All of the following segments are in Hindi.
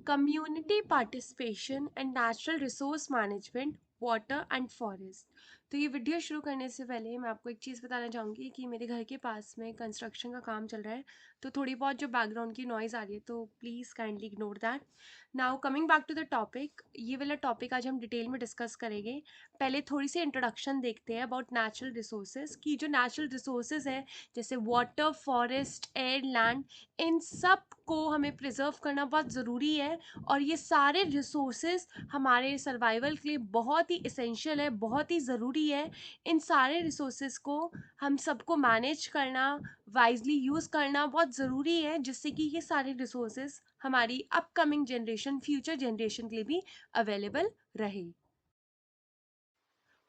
Community participation and natural resource management water and forest. तो ये वीडियो शुरू करने से पहले मैं आपको एक चीज़ बताना चाहूँगी कि मेरे घर के पास में कंस्ट्रक्शन का काम चल रहा है, तो थोड़ी बहुत जो बैकग्राउंड की नॉइज़ आ रही है तो please kindly ignore that. Now coming back to the topic, ये वाला टॉपिक आज हम डिटेल में डिस्कस करेंगे। पहले थोड़ी सी इंट्रोडक्शन देखते हैं अबाउट नेचुरल रिसोर्सेज की। जो नेचुरल रिसोर्सेज है जैसे वाटर, फॉरेस्ट, एयर, लैंड, इन सब को हमें प्रिजर्व करना बहुत ज़रूरी है। और ये सारे रिसोर्सेज हमारे सर्वाइवल के लिए बहुत ही इसेंशियल है, बहुत ही ज़रूरी है। इन सारे रिसोर्सेज को हम सबको मैनेज करना, वाइजली यूज़ करना बहुत ज़रूरी है, जिससे कि ये सारे रिसोर्सेज हमारी अपकमिंग जनरेशन, फ्यूचर जनरेशन के लिए भी अवेलेबल रहे।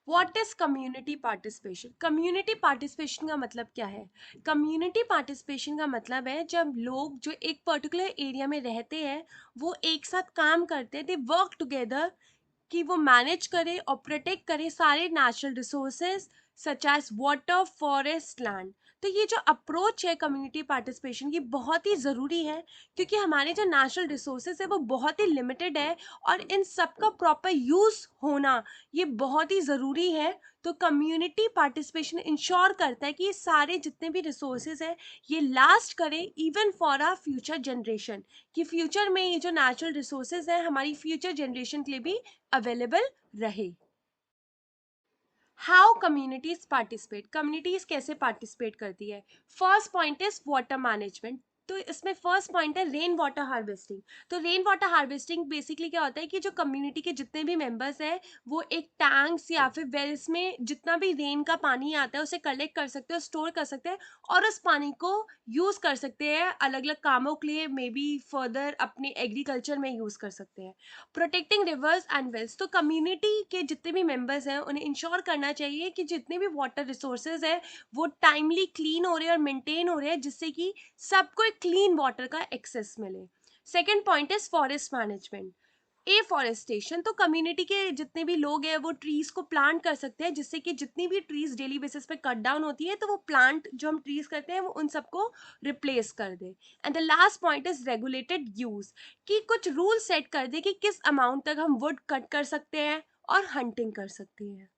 What is community participation? Community participation का मतलब क्या है? कम्युनिटी पार्टिसिपेशन का मतलब है जब लोग जो एक पर्टिकुलर एरिया में रहते हैं वो एक साथ काम करते हैं, दे वर्क टुगेदर, कि वो मैनेज करे और प्रोटेक्ट करे सारे natural resources such as water, forest, land. तो ये जो अप्रोच है कम्युनिटी पार्टिसिपेशन की बहुत ही ज़रूरी है, क्योंकि हमारे जो नेचुरल रिसोर्सेज है वो बहुत ही लिमिटेड है और इन सब का प्रॉपर यूज़ होना ये बहुत ही ज़रूरी है। तो कम्युनिटी पार्टिसिपेशन इंश्योर करता है कि ये सारे जितने भी रिसोर्सेज हैं ये लास्ट करें even for our future generation, कि फ्यूचर में ये जो नेचुरल रिसोर्सेज हैं हमारी फ्यूचर जनरेशन के लिए भी अवेलेबल रहे। How communities participate? कम्युनिटीज कैसे पार्टिसिपेट करती है? First point is water management. तो इसमें फर्स्ट पॉइंट है रेन वाटर हार्वेस्टिंग। तो रेन वाटर हार्वेस्टिंग बेसिकली क्या होता है कि जो कम्युनिटी के जितने भी मेंबर्स हैं वो एक टैंक्स या फिर वेल्स में जितना भी रेन का पानी आता है उसे कलेक्ट कर सकते हैं, स्टोर कर सकते हैं और उस पानी को यूज़ कर सकते हैं अलग अलग कामों के लिए, मे बी फर्दर अपने एग्रीकल्चर में यूज़ कर सकते हैं। Protecting rivers and wells. तो कम्युनिटी के जितने भी मेंबर्स हैं उन्हें इंश्योर करना चाहिए कि जितने भी वाटर रिसोर्सेज हैं वो टाइमली क्लीन हो रहे हैं और मेंटेन हो रहे हैं, जिससे कि सबको एक क्लीन वाटर का एक्सेस मिले। Second point is forest management, afforestation. तो कम्युनिटी के जितने भी लोग हैं वो ट्रीज को प्लांट कर सकते हैं, जिससे कि जितनी भी ट्रीज डेली बेसिस पे कट डाउन होती है तो वो प्लांट जो हम ट्रीज करते हैं वो उन सबको रिप्लेस कर दे। And the last point is regulated use, कि कुछ रूल सेट कर दे कि किस अमाउंट तक हम वुड कट कर सकते हैं और हंटिंग कर सकते हैं।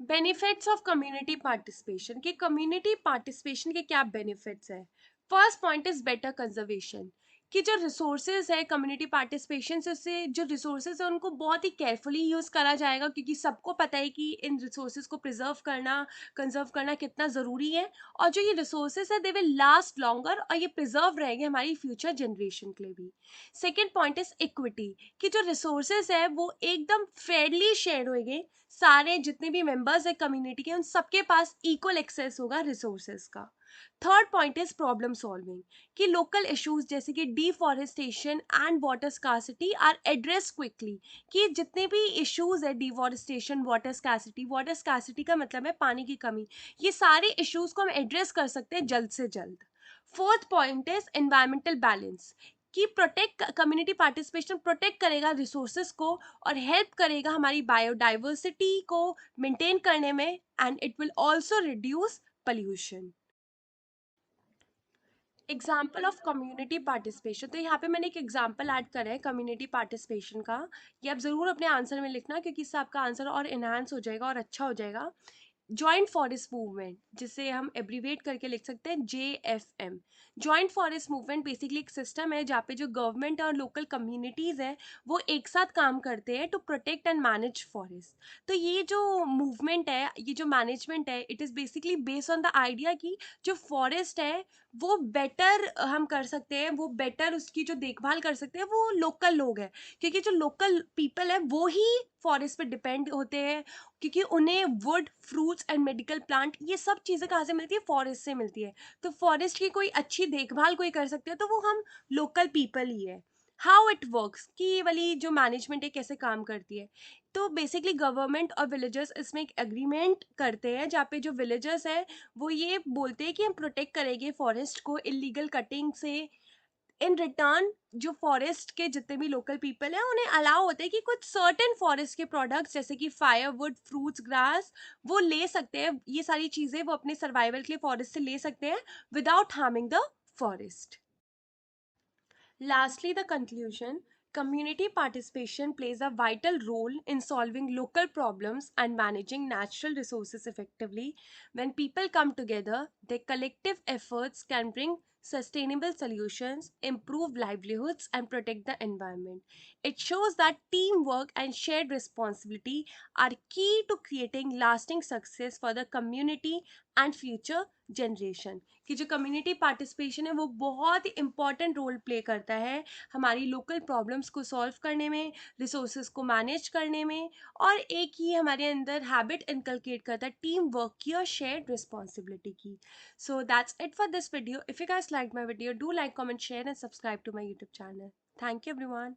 बेनिफिट्स ऑफ कम्युनिटी पार्टिसिपेशन, कि कम्युनिटी पार्टिसिपेशन के क्या बेनिफिट्स है? First point is better conservation, कि जो रिसोर्सेज है कम्युनिटी पार्टिसिपेशन से उससे जो रिसोर्सेज है उनको बहुत ही केयरफुली यूज़ करा जाएगा, क्योंकि सबको पता है कि इन रिसोर्सेज को प्रिजर्व करना, कंजर्व करना कितना ज़रूरी है। और जो ये रिसोर्सेज है दे विल लास्ट लॉन्गर और ये प्रिजर्व रहेंगे हमारी फ्यूचर जनरेशन के लिए भी। सेकेंड पॉइंट इज इक्विटी, कि जो रिसोर्सेज है वो एकदम फेयरली शेयर होंगे, सारे जितने भी मेंबर्स है कम्युनिटी के उन सबके पास इक्वल एक्सेस होगा रिसोर्सेज का। Third point is problem solving, कि लोकल इश्यूज जैसे कि deforestation and water scarcity are address quickly, कि जितने भी इश्यूज है डिफॉरेस्टेशन, वाटर स्कार्सिटी का मतलब है पानी की कमी, ये सारे इश्यूज को हम एड्रेस कर सकते हैं जल्द से जल्द। Fourth point is environmental balance, कि प्रोटेक्ट कम्युनिटी पार्टिसिपेशन प्रोटेक्ट करेगा रिसोर्सेज को और हेल्प करेगा हमारी बायोडाइवर्सिटी को मेंटेन करने में, and it will also reduce pollution. Example of community participation, तो यहाँ पे मैंने एक एग्जाम्पल ऐड करा है कम्युनिटी पार्टिसिपेशन का। ये आप ज़रूर अपने आंसर में लिखना, क्योंकि इससे आपका आंसर और इन्हांस हो जाएगा और अच्छा हो जाएगा। जॉइंट फॉरेस्ट मूवमेंट, जिसे हम एब्रीवेट करके लिख सकते हैं JFM। Joint forest movement basically एक सिस्टम है जहाँ पे जो गवर्नमेंट और लोकल कम्युनिटीज़ हैं वो एक साथ काम करते हैं to protect and manage forest. तो ये जो मूवमेंट है, ये जो मैनेजमेंट है, it is basically based on the idea कि जो फॉरेस्ट है वो बेटर हम कर सकते हैं, वो बेटर उसकी जो देखभाल कर सकते हैं वो लोकल लोग हैं, क्योंकि जो लोकल पीपल है वो ही फॉरेस्ट पे डिपेंड होते हैं, क्योंकि उन्हें would, fruits and medical plant ये सब चीज़ें कहाँ से मिलती है? फॉरेस्ट से मिलती है। तो फॉरेस्ट की कोई अच्छी देखभाल कोई कर सकते हैं तो वो हम लोकल पीपल ही है। हाउ इट वर्क्स, कि ये वाली जो मैनेजमेंट है कैसे काम करती है? तो बेसिकली गवर्नमेंट और विलेजर्स इसमें एक एग्रीमेंट करते हैं, जहाँ पे जो विलेजर्स है वो ये बोलते हैं कि हम प्रोटेक्ट करेंगे फॉरेस्ट को इलीगल कटिंग से। इन रिटर्न जो फॉरेस्ट के जितने भी लोकल पीपल हैं उन्हें अलाउ होता है कि कुछ सर्टेन फॉरेस्ट के प्रोडक्ट्स जैसे कि फायरवुड, फ्रूट्स, ग्रास वो ले सकते हैं। ये सारी चीज़ें वो अपने सर्वाइवल के लिए फॉरेस्ट से ले सकते हैं without harming the forest. Lastly, the conclusion. Community participation plays a vital role in solving local problems and managing natural resources effectively. When people come together, their collective efforts can bring sustainable solutions, improve livelihoods, and protect the environment. It shows that teamwork and shared responsibility are key to creating lasting success for the community and future generation. कि जो कम्युनिटी पार्टिसिपेशन है वो बहुत ही इम्पॉर्टेंट रोल प्ले करता है हमारी लोकल प्रॉब्लम्स को सॉल्व करने में, रिसोर्सेज को मैनेज करने में, और एक ही हमारे अंदर हैबिट इनकलकेट करता है टीम वर्क की और शेयर्ड रिस्पॉन्सिबिलिटी की. So that's it for this video. If you guys like my video, do like, comment, share and subscribe to my YouTube channel. Thank you everyone.